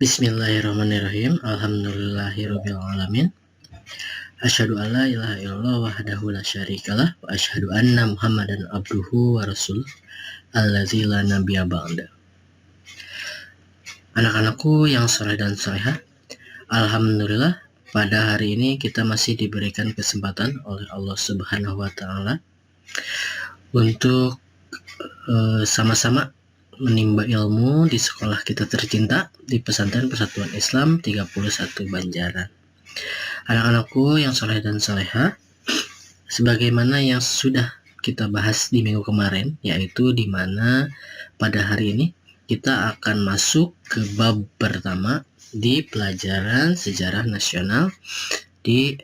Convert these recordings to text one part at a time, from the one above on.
Bismillahirrahmanirrahim. Alhamdulillahirrabbilalamin. Asyhadu an la ilaha illallah wahdahu la syarikalah wa asyhadu anna Muhammadan abduhu wa rasuluh allazi la nabiyya ba'da. Anak-anakku yang saleh dan salehah, alhamdulillah pada hari ini kita masih diberikan kesempatan oleh Allah Subhanahu wa taala untuk sama-sama menimba ilmu di sekolah kita tercinta di Pesantren Persatuan Islam 31 Banjaran. Anak-anakku yang saleh dan salehah, sebagaimana yang sudah kita bahas di minggu kemarin, yaitu di mana pada hari ini kita akan masuk ke bab pertama di pelajaran sejarah nasional di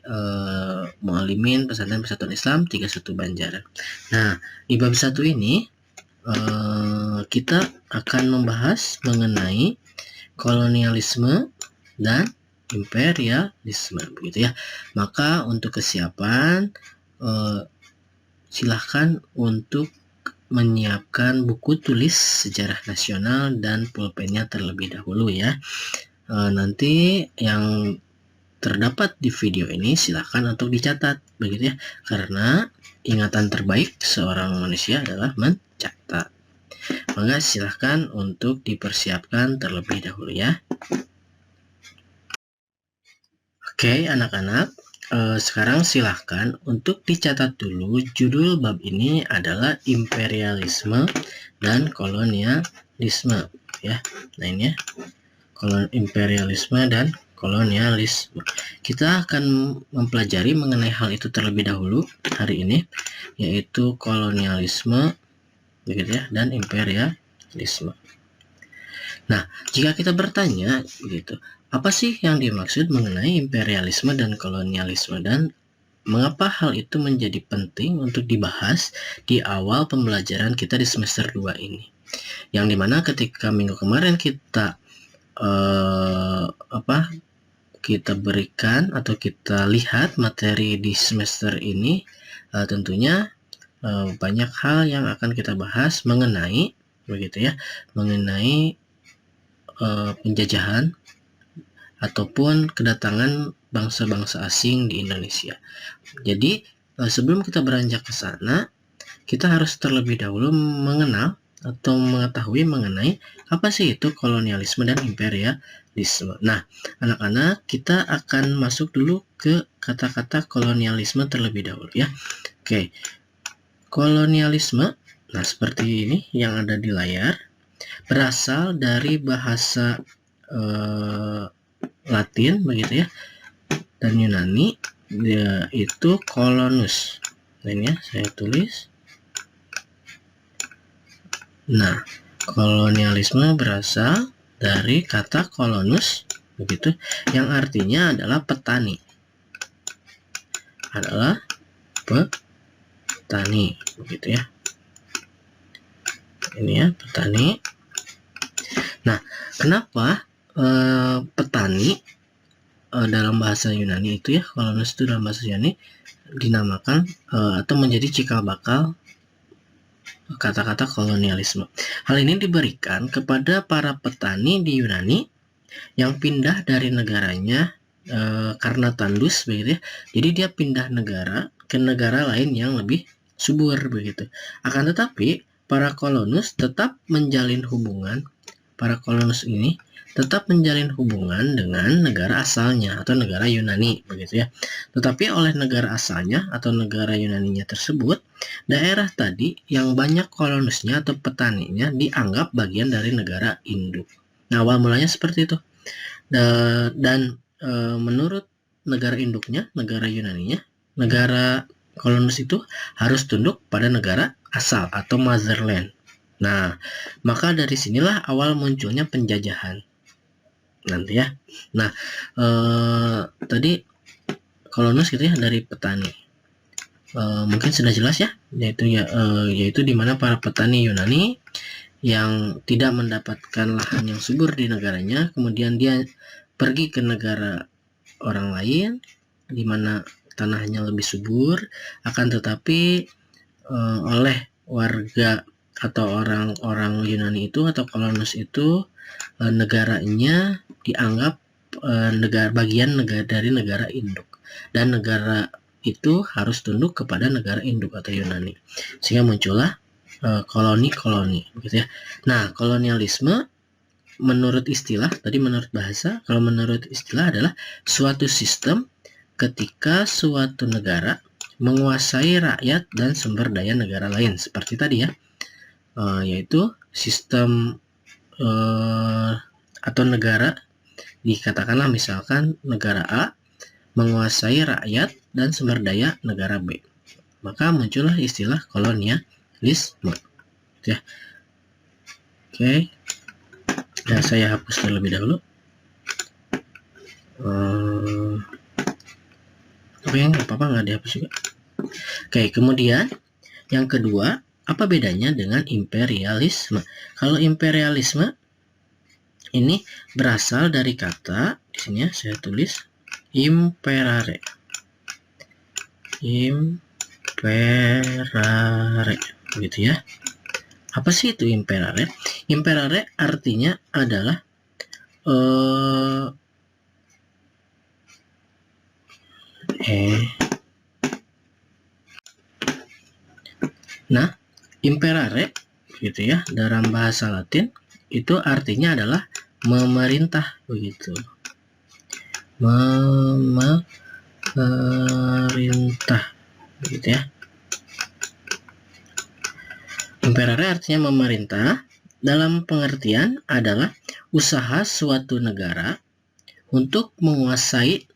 Muallimin Pesantren Persatuan Islam 31 Banjaran. Nah, di bab 1 ini kita akan membahas mengenai kolonialisme dan imperialisme, begitu ya. Maka untuk kesiapan silahkan untuk menyiapkan buku tulis sejarah nasional dan pulpennya terlebih dahulu ya. Nanti yang terdapat di video ini silahkan untuk dicatat, begitu ya, karena ingatan terbaik seorang manusia adalah mencatat. Maka silahkan untuk dipersiapkan terlebih dahulu ya. Oke anak-anak, sekarang silahkan untuk dicatat dulu judul bab ini adalah imperialisme dan kolonialisme ya. Nah ini ya, imperialisme dan kolonialisme. Kita akan mempelajari mengenai hal itu terlebih dahulu hari ini, yaitu kolonialisme begitu ya, dan imperialisme. Nah, jika kita bertanya begitu, apa sih yang dimaksud mengenai imperialisme dan kolonialisme, dan mengapa hal itu menjadi penting untuk dibahas di awal pembelajaran kita di semester 2 ini? Yang dimana ketika minggu kemarin kita kita berikan atau kita lihat materi di semester ini, tentunya banyak hal yang akan kita bahas mengenai begitu ya, mengenai penjajahan ataupun kedatangan bangsa-bangsa asing di Indonesia. Jadi sebelum kita beranjak ke sana, kita harus terlebih dahulu mengenal atau mengetahui mengenai apa sih itu kolonialisme dan imperialisme. Nah, anak-anak, kita akan masuk dulu ke kata-kata kolonialisme terlebih dahulu ya. Oke. Kolonialisme, nah seperti ini yang ada di layar, berasal dari bahasa Latin begitu ya, dan Yunani, yaitu kolonus. Nah ini ya, saya tulis. Nah, kolonialisme berasal dari kata kolonus begitu, yang artinya adalah petani. Adalah petani begitu ya. Ini ya, petani. Nah, kenapa petani dalam bahasa Yunani itu ya, kolonus itu dalam bahasa Yunani dinamakan atau menjadi cikal bakal kata-kata kolonialisme. Hal ini diberikan kepada para petani di Yunani yang pindah dari negaranya karena tandus begitu ya. Jadi dia pindah negara ke negara lain yang lebih subur begitu. Akan tetapi para kolonus tetap menjalin hubungan, para kolonus ini tetap menjalin hubungan dengan negara asalnya atau negara Yunani begitu ya. Tetapi oleh negara asalnya atau negara Yunaninya tersebut, daerah tadi yang banyak kolonusnya atau petaninya dianggap bagian dari negara induk. Nah, awal mulanya seperti itu. Dan menurut negara induknya, negara Yunaninya, negara kolonus itu harus tunduk pada negara asal atau motherland. Nah, maka dari sinilah awal munculnya penjajahan nanti ya. Nah, tadi kolonus gitu ya, dari petani. Mungkin sudah jelas ya, yaitu di mana para petani Yunani yang tidak mendapatkan lahan yang subur di negaranya, kemudian dia pergi ke negara orang lain di mana tanahnya lebih subur, akan tetapi oleh warga atau orang-orang Yunani itu atau kolonus itu negaranya dianggap bagian dari negara induk, dan negara itu harus tunduk kepada negara induk atau Yunani, sehingga muncullah koloni-koloni gitu ya. Nah, kolonialisme menurut istilah, tadi menurut bahasa, kalau menurut istilah adalah suatu sistem ketika suatu negara menguasai rakyat dan sumber daya negara lain, seperti tadi ya, yaitu sistem atau negara, dikatakanlah misalkan negara A menguasai rakyat dan sumber daya negara B, maka muncullah istilah kolonialisme ya. Oke. Nah, saya hapus terlebih dahulu. Oke, nggak apa-apa, nggak dihapus juga. Oke, kemudian yang kedua, apa bedanya dengan imperialisme? Kalau imperialisme ini berasal dari kata, di sini ya saya tulis imperare. Imperare, gitu ya. Apa sih itu imperare? Imperare artinya adalah nah, imperare gitu ya, dalam bahasa Latin itu artinya adalah memerintah, begitu. Memerintah, begitu ya. Imperare artinya memerintah, dalam pengertian adalah usaha suatu negara untuk menguasai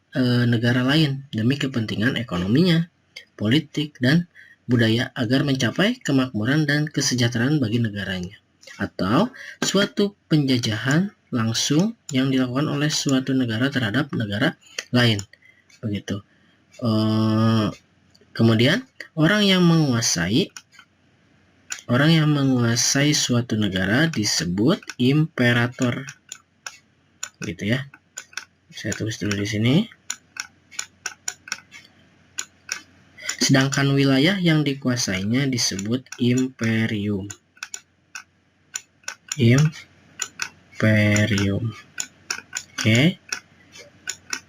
negara lain demi kepentingan ekonominya, politik, dan budaya agar mencapai kemakmuran dan kesejahteraan bagi negaranya, atau suatu penjajahan langsung yang dilakukan oleh suatu negara terhadap negara lain, begitu. Kemudian orang yang menguasai suatu negara disebut imperator, gitu ya. Saya tulis dulu di sini. Sedangkan wilayah yang dikuasainya disebut imperium. Oke.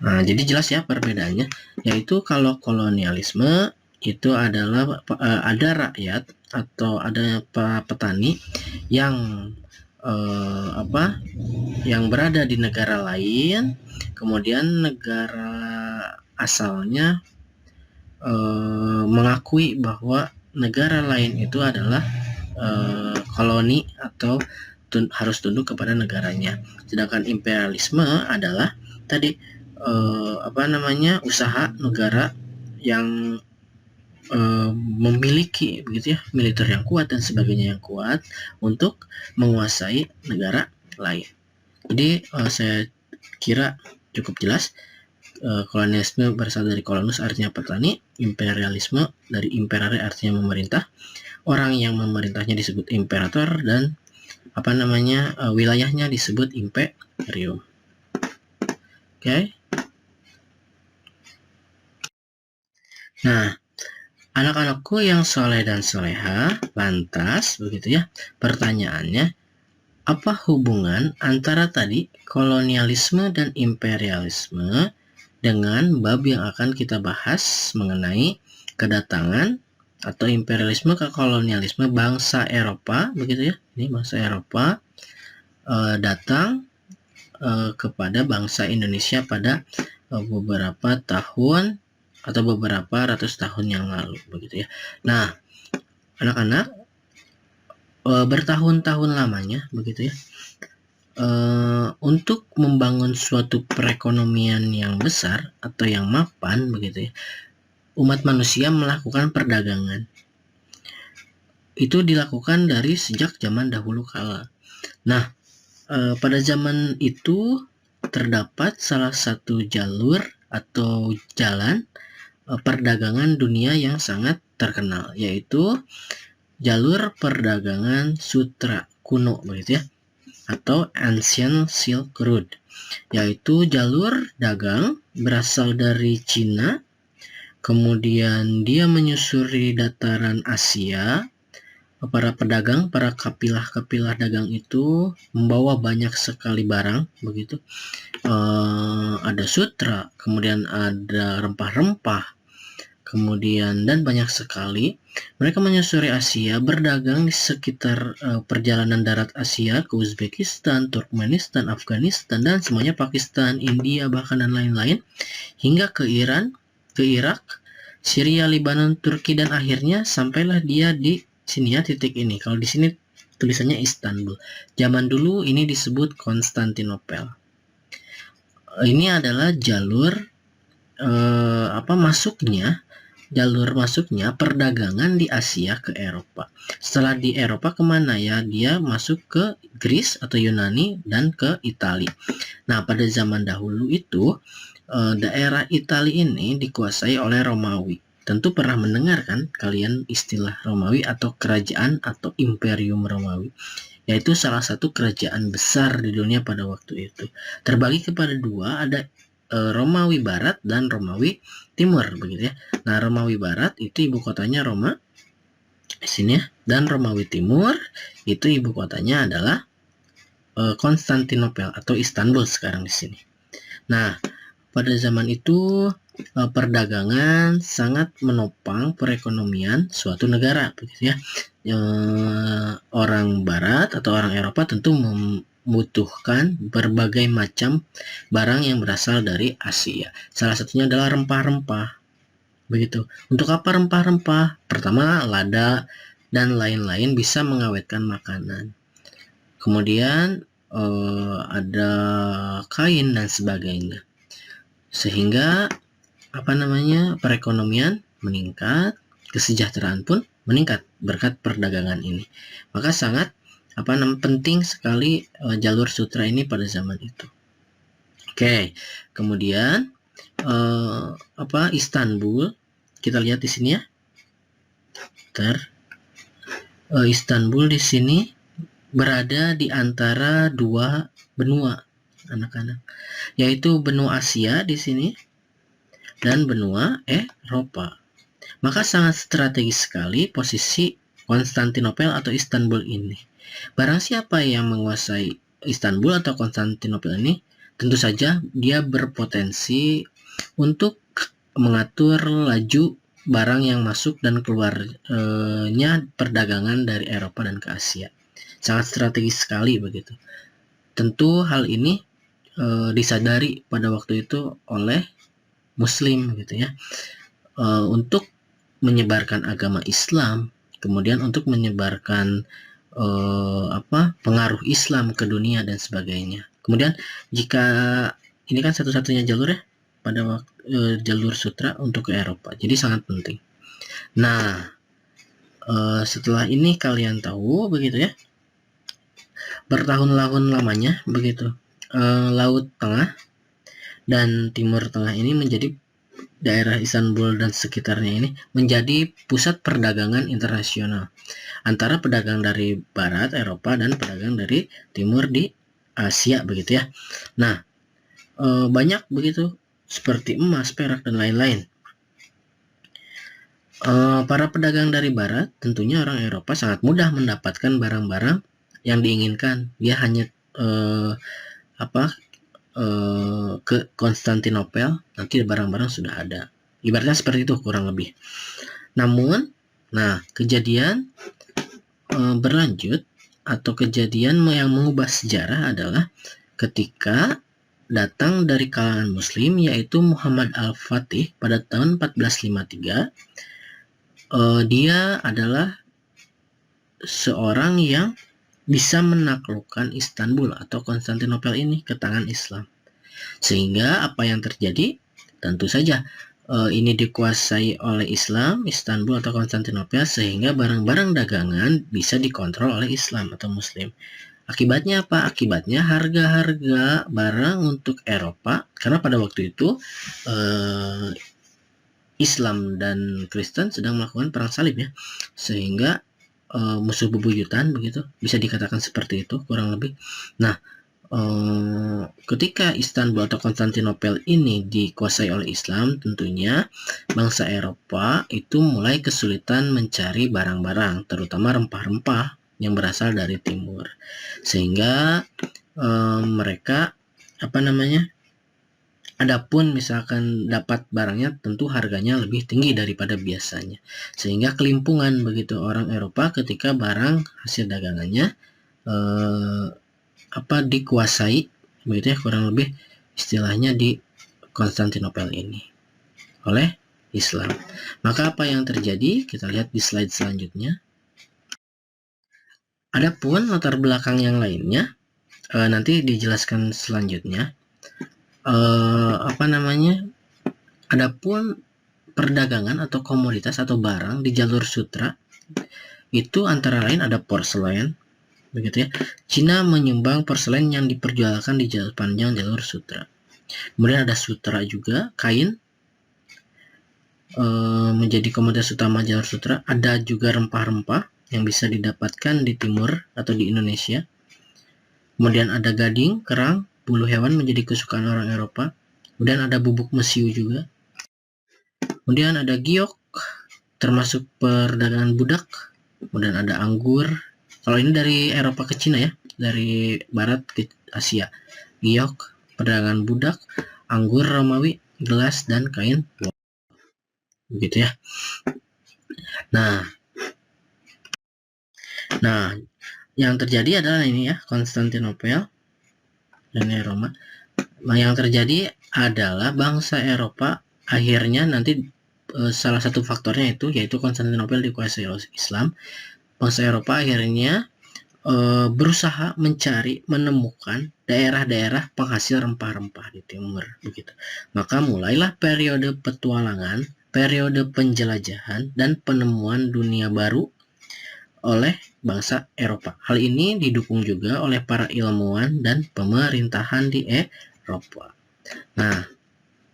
Nah, jadi jelas ya perbedaannya, yaitu kalau kolonialisme itu adalah ada rakyat atau ada petani yang yang berada di negara lain, kemudian negara asalnya mengakui bahwa negara lain itu adalah koloni atau harus tunduk kepada negaranya. Sedangkan imperialisme adalah tadi usaha negara yang memiliki, begitu ya, militer yang kuat dan sebagainya yang kuat untuk menguasai negara lain. Jadi saya kira cukup jelas. Kolonialisme berasal dari kolonus artinya petani, imperialisme dari imperare artinya memerintah, orang yang memerintahnya disebut imperator, dan wilayahnya disebut imperium. Oke. Nah, anak-anakku yang soleh dan soleha, lantas begitu ya, pertanyaannya, apa hubungan antara tadi kolonialisme dan imperialisme dengan bab yang akan kita bahas mengenai kedatangan atau imperialisme ke kolonialisme bangsa Eropa, begitu ya. Ini bangsa Eropa datang kepada bangsa Indonesia pada beberapa tahun atau beberapa ratus tahun yang lalu, begitu ya. Nah, anak-anak, bertahun-tahun lamanya, begitu ya, untuk membangun suatu perekonomian yang besar atau yang mapan, begitu ya, umat manusia melakukan perdagangan. Itu dilakukan dari sejak zaman dahulu kala. Nah, pada zaman itu terdapat salah satu jalur atau jalan perdagangan dunia yang sangat terkenal, yaitu jalur perdagangan sutra kuno, begitu ya, atau Ancient Silk Road, yaitu jalur dagang berasal dari Cina, kemudian dia menyusuri dataran Asia, para pedagang, para kapilah-kapilah dagang itu membawa banyak sekali barang begitu. Ada sutra, kemudian ada rempah-rempah, kemudian dan banyak sekali. Mereka menyusuri Asia, berdagang di sekitar perjalanan darat Asia ke Uzbekistan, Turkmenistan, Afghanistan, dan semuanya Pakistan, India, bahkan dan lain-lain, hingga ke Iran, ke Irak, Syria, Lebanon, Turki, dan akhirnya sampailah dia di sini ya, titik ini. Kalau di sini tulisannya Istanbul. Zaman dulu ini disebut Konstantinopel. Ini adalah jalur jalur masuknya perdagangan di Asia ke Eropa. Setelah di Eropa kemana ya? Dia masuk ke Greece atau Yunani dan ke Italia. Nah, pada zaman dahulu itu daerah Italia ini dikuasai oleh Romawi. Tentu pernah mendengar kan kalian istilah Romawi atau kerajaan atau Imperium Romawi, yaitu salah satu kerajaan besar di dunia pada waktu itu. Terbagi kepada dua, ada Romawi Barat dan Romawi Timur begitu ya. Nah, Romawi Barat itu ibu kotanya Roma di sini ya, dan Romawi Timur itu ibu kotanya adalah Konstantinopel atau Istanbul sekarang di sini. Nah, pada zaman itu perdagangan sangat menopang perekonomian suatu negara begitu ya. Orang Barat atau orang Eropa tentu membutuhkan berbagai macam barang yang berasal dari Asia. Salah satunya adalah rempah-rempah. Begitu. Untuk apa rempah-rempah? Pertama, lada dan lain-lain bisa mengawetkan makanan. Kemudian ada kain dan sebagainya. Sehingga perekonomian meningkat, kesejahteraan pun meningkat berkat perdagangan ini. Maka sangat penting sekali jalur sutra ini pada zaman itu. Oke, kemudian Istanbul, kita lihat di sini ya. Istanbul di sini berada di antara dua benua, anak-anak, yaitu benua Asia di sini dan benua Eropa. Maka sangat strategis sekali posisi Konstantinopel atau Istanbul ini. Barang siapa yang menguasai Istanbul atau Konstantinopel ini, tentu saja dia berpotensi untuk mengatur laju barang yang masuk dan keluarnya perdagangan dari Eropa dan ke Asia. Sangat strategis sekali begitu. Tentu hal ini disadari pada waktu itu oleh Muslim gitu ya, untuk menyebarkan agama Islam, kemudian untuk menyebarkan pengaruh Islam ke dunia dan sebagainya. Kemudian jika ini kan satu-satunya jalur ya pada waktu jalur sutra untuk ke Eropa, jadi sangat penting. Nah, setelah ini kalian tahu begitu ya, bertahun-tahun lamanya begitu Laut Tengah dan Timur Tengah ini menjadi daerah Istanbul dan sekitarnya ini menjadi pusat perdagangan internasional antara pedagang dari Barat Eropa dan pedagang dari Timur di Asia begitu ya. Nah, banyak begitu seperti emas, perak dan lain-lain. Para pedagang dari Barat, tentunya orang Eropa sangat mudah mendapatkan barang-barang yang diinginkan. Dia hanya ke Konstantinopel, nanti barang-barang sudah ada. Ibaratnya seperti itu kurang lebih. Namun, kejadian berlanjut atau kejadian yang mengubah sejarah adalah ketika datang dari kalangan Muslim, yaitu Muhammad Al-Fatih pada tahun 1453. Dia adalah seorang yang bisa menaklukkan Istanbul atau Konstantinopel ini ke tangan Islam. Sehingga apa yang terjadi? Tentu saja ini dikuasai oleh Islam, Istanbul atau Konstantinopel, sehingga barang-barang dagangan bisa dikontrol oleh Islam atau Muslim. Akibatnya apa? Akibatnya harga-harga barang untuk Eropa, karena pada waktu itu Islam dan Kristen sedang melakukan perang salib ya, sehingga musuh bebuyutan begitu, bisa dikatakan seperti itu kurang lebih. Nah, ketika Istanbul atau Konstantinopel ini dikuasai oleh Islam, tentunya bangsa Eropa itu mulai kesulitan mencari barang-barang, terutama rempah-rempah yang berasal dari timur, sehingga mereka adapun misalkan dapat barangnya, tentu harganya lebih tinggi daripada biasanya, sehingga kelimpungan begitu orang Eropa ketika barang hasil dagangannya dikuasai, begitu ya, kurang lebih istilahnya di Konstantinopel ini oleh Islam. Maka apa yang terjadi? Kita lihat di slide selanjutnya. Adapun latar belakang yang lainnya nanti dijelaskan selanjutnya. Adapun perdagangan atau komoditas atau barang di jalur sutra itu antara lain ada porselen, begitu ya. Cina menyumbang porselen yang diperjualkan di sepanjang jalur sutra. Kemudian ada sutra juga, kain menjadi komoditas utama jalur sutra. Ada juga rempah-rempah yang bisa didapatkan di timur atau di Indonesia. Kemudian ada gading, kerang, bulu hewan menjadi kesukaan orang Eropa. Kemudian ada bubuk mesiu juga. Kemudian ada giok, termasuk perdagangan budak. Kemudian ada anggur. Kalau ini dari Eropa ke Cina ya, dari barat ke Asia. Giok, perdagangan budak, anggur Romawi, gelas, dan kain. Begitu ya. Nah, yang terjadi adalah ini ya, Konstantinopel dan Roma. Nah, yang terjadi adalah bangsa Eropa akhirnya nanti salah satu faktornya yaitu Konstantinopel dikuasai oleh Islam. Bangsa Eropa akhirnya berusaha menemukan daerah-daerah penghasil rempah-rempah di timur, begitu. Maka mulailah periode petualangan, periode penjelajahan dan penemuan dunia baru oleh bangsa Eropa. Hal ini didukung juga oleh para ilmuwan dan pemerintahan di Eropa. Nah,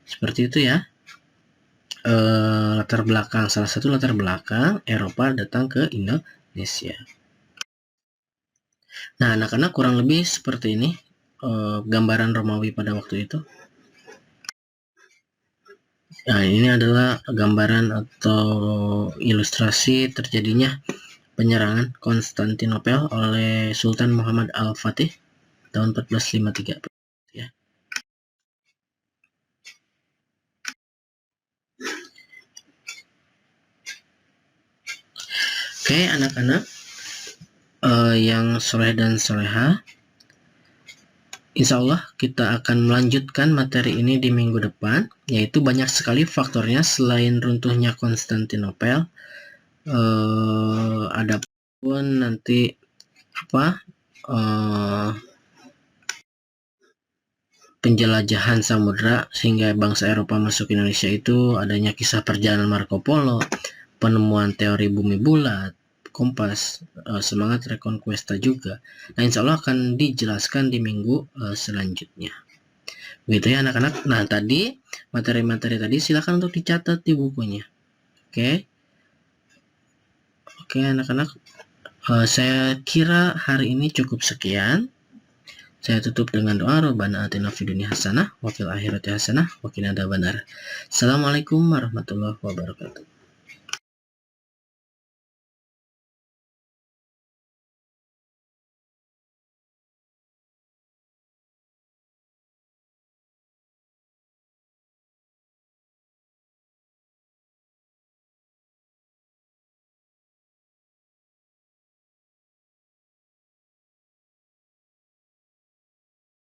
seperti itu ya. Salah satu latar belakang Eropa datang ke Indonesia. Nah, anak-anak, kurang lebih seperti ini gambaran Romawi pada waktu itu. Nah, ini adalah gambaran atau ilustrasi terjadinya penyerangan Konstantinopel oleh Sultan Muhammad Al-Fatih tahun 1453 ya. Oke, anak-anak yang soleh dan soleha, insya Allah kita akan melanjutkan materi ini di minggu depan, yaitu banyak sekali faktornya selain runtuhnya Konstantinopel. Ada pun nanti penjelajahan samudra sehingga bangsa Eropa masuk Indonesia itu, adanya kisah perjalanan Marco Polo, penemuan teori bumi bulat, kompas, semangat reconquista juga. Nah, insya Allah akan dijelaskan di minggu selanjutnya. Begitu ya anak-anak. Nah, tadi materi-materi tadi silakan untuk dicatat di bukunya. Oke anak-anak, saya kira hari ini cukup sekian. Saya tutup dengan doa, Rabbana atina fid dunya hasanah wa fil akhirati hasanah wa qina adzabannar. Assalamualaikum warahmatullahi wabarakatuh.